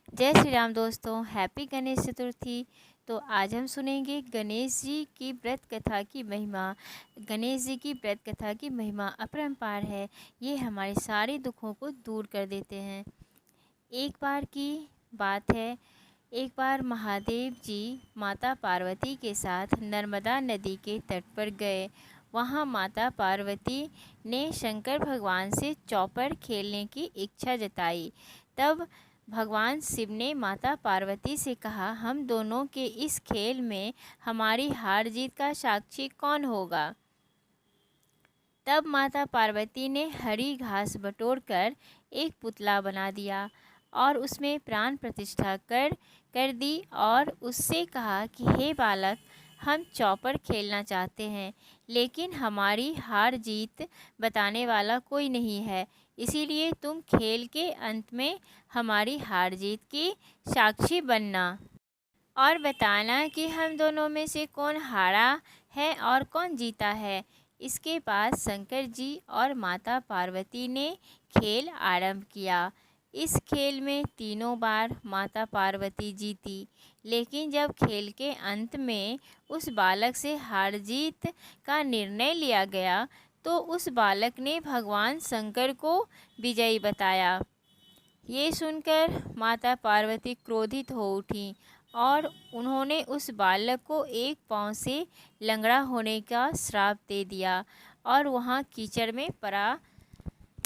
जय श्री राम दोस्तों, हैप्पी गणेश चतुर्थी। तो आज हम सुनेंगे गणेश जी की व्रत कथा की महिमा। गणेश जी की व्रत कथा की महिमा अपरंपार है। ये हमारे सारे दुखों को दूर कर देते हैं। एक बार की बात है, एक बार महादेव जी माता पार्वती के साथ नर्मदा नदी के तट पर गए। वहाँ माता पार्वती ने शंकर भगवान से चौपड़ खेलने की इच्छा जताई। तब भगवान शिव ने माता पार्वती से कहा, हम दोनों के इस खेल में हमारी हार जीत का साक्षी कौन होगा। तब माता पार्वती ने हरी घास बटोरकर एक पुतला बना दिया और उसमें प्राण प्रतिष्ठा कर दी और उससे कहा कि हे बालक, हम चौपड़ खेलना चाहते हैं, लेकिन हमारी हार जीत बताने वाला कोई नहीं है, इसीलिए तुम खेल के अंत में हमारी हार जीत की साक्षी बनना और बताना कि हम दोनों में से कौन हारा है और कौन जीता है। इसके बाद शंकर जी और माता पार्वती ने खेल आरंभ किया। इस खेल में तीनों बार माता पार्वती जीती, लेकिन जब खेल के अंत में उस बालक से हार जीत का निर्णय लिया गया तो उस बालक ने भगवान शंकर को विजयी बताया। ये सुनकर माता पार्वती क्रोधित हो उठी और उन्होंने उस बालक को एक पांव से लंगड़ा होने का श्राप दे दिया और वहाँ कीचड़ में पड़ा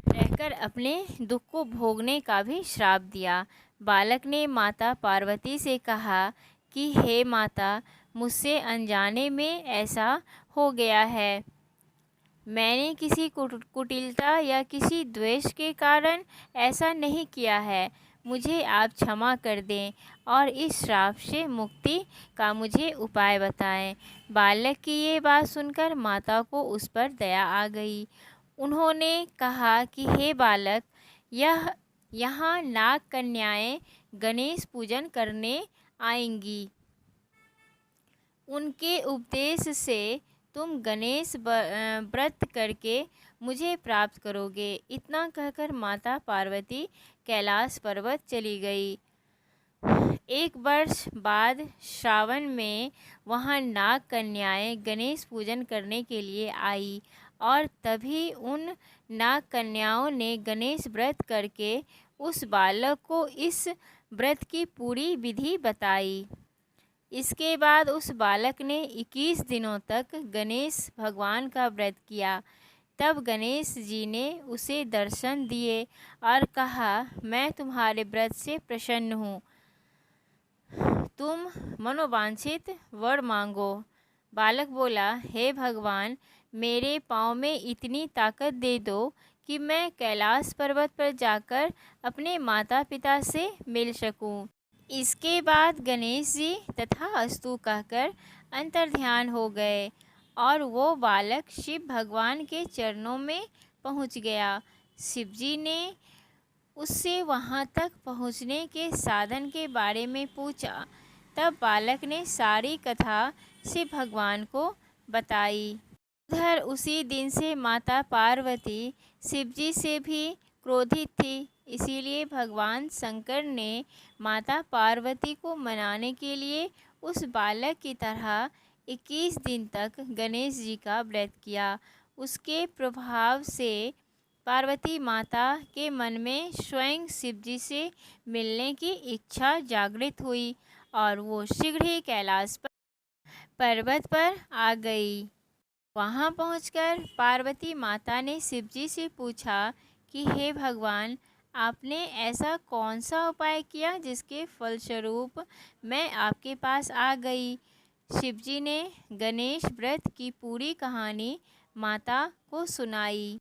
रहकर अपने दुख को भोगने का भी श्राप दिया। बालक ने माता पार्वती से कहा कि हे माता, मुझसे अनजाने में ऐसा हो गया है। मैंने किसी कुटिलता या किसी द्वेष के कारण ऐसा नहीं किया है। मुझे आप क्षमा कर दें और इस श्राप से मुक्ति का मुझे उपाय बताएं। बालक की ये बात सुनकर माता को उस पर दया आ गई। उन्होंने कहा कि हे बालक, यहाँ नाग कन्याएं गणेश पूजन करने आएंगी। उनके उपदेश से तुम गणेश व्रत करके मुझे प्राप्त करोगे। इतना कहकर माता पार्वती कैलाश पर्वत चली गई। एक वर्ष बाद श्रावण में वहाँ नाग कन्याएं गणेश पूजन करने के लिए आई और तभी उन नाग कन्याओं ने गणेश व्रत करके उस बालक को इस व्रत की पूरी विधि बताई। इसके बाद उस बालक ने 21 दिनों तक गणेश भगवान का व्रत किया। तब गणेश जी ने उसे दर्शन दिए और कहा, मैं तुम्हारे व्रत से प्रसन्न हूँ, तुम मनोवांछित वर मांगो। बालक बोला, हे भगवान, मेरे पाँव में इतनी ताकत दे दो कि मैं कैलाश पर्वत पर जाकर अपने माता पिता से मिल सकूं। इसके बाद गणेश जी तथास्तु कहकर अंतर्ध्यान हो गए और वो बालक शिव भगवान के चरणों में पहुंच गया। शिव जी ने उससे वहां तक पहुंचने के साधन के बारे में पूछा। तब बालक ने सारी कथा शिव भगवान को बताई। उधर उसी दिन से माता पार्वती शिव जी से भी क्रोधित थी, इसीलिए भगवान शंकर ने माता पार्वती को मनाने के लिए उस बालक की तरह 21 दिन तक गणेश जी का व्रत किया। उसके प्रभाव से पार्वती माता के मन में स्वयं शिव जी से मिलने की इच्छा जागृत हुई और वो शीघ्र ही कैलाश पर्वत पर आ गई। वहां पहुंचकर पार्वती माता ने शिव जी से पूछा कि हे भगवान, आपने ऐसा कौन सा उपाय किया जिसके फलस्वरूप मैं आपके पास आ गई। शिव जी ने गणेश व्रत की पूरी कहानी माता को सुनाई।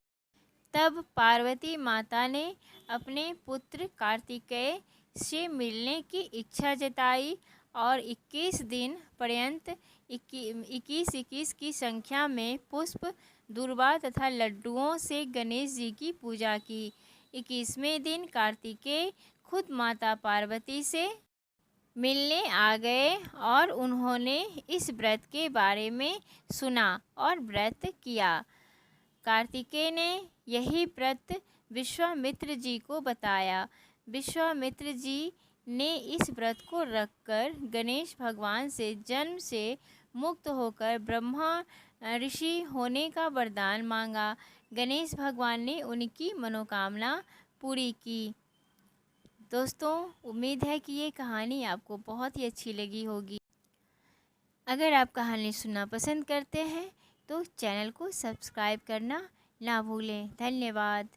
तब पार्वती माता ने अपने पुत्र कार्तिकेय से मिलने की इच्छा जताई और 21 दिन पर्यंत 21 की संख्या में पुष्प, दूर्वा तथा लड्डुओं से गणेश जी की पूजा की। 21वें दिन कार्तिकेय खुद माता पार्वती से मिलने आ गए और उन्होंने इस व्रत के बारे में सुना और व्रत किया। कार्तिकेय ने यही व्रत विश्वामित्र जी को बताया। विश्वामित्र जी ने इस व्रत को रखकर गणेश भगवान से जन्म से मुक्त होकर ब्रह्मा ऋषि होने का वरदान मांगा। गणेश भगवान ने उनकी मनोकामना पूरी की। दोस्तों, उम्मीद है कि ये कहानी आपको बहुत ही अच्छी लगी होगी। अगर आप कहानी सुनना पसंद करते हैं तो चैनल को सब्सक्राइब करना ना भूलें। धन्यवाद।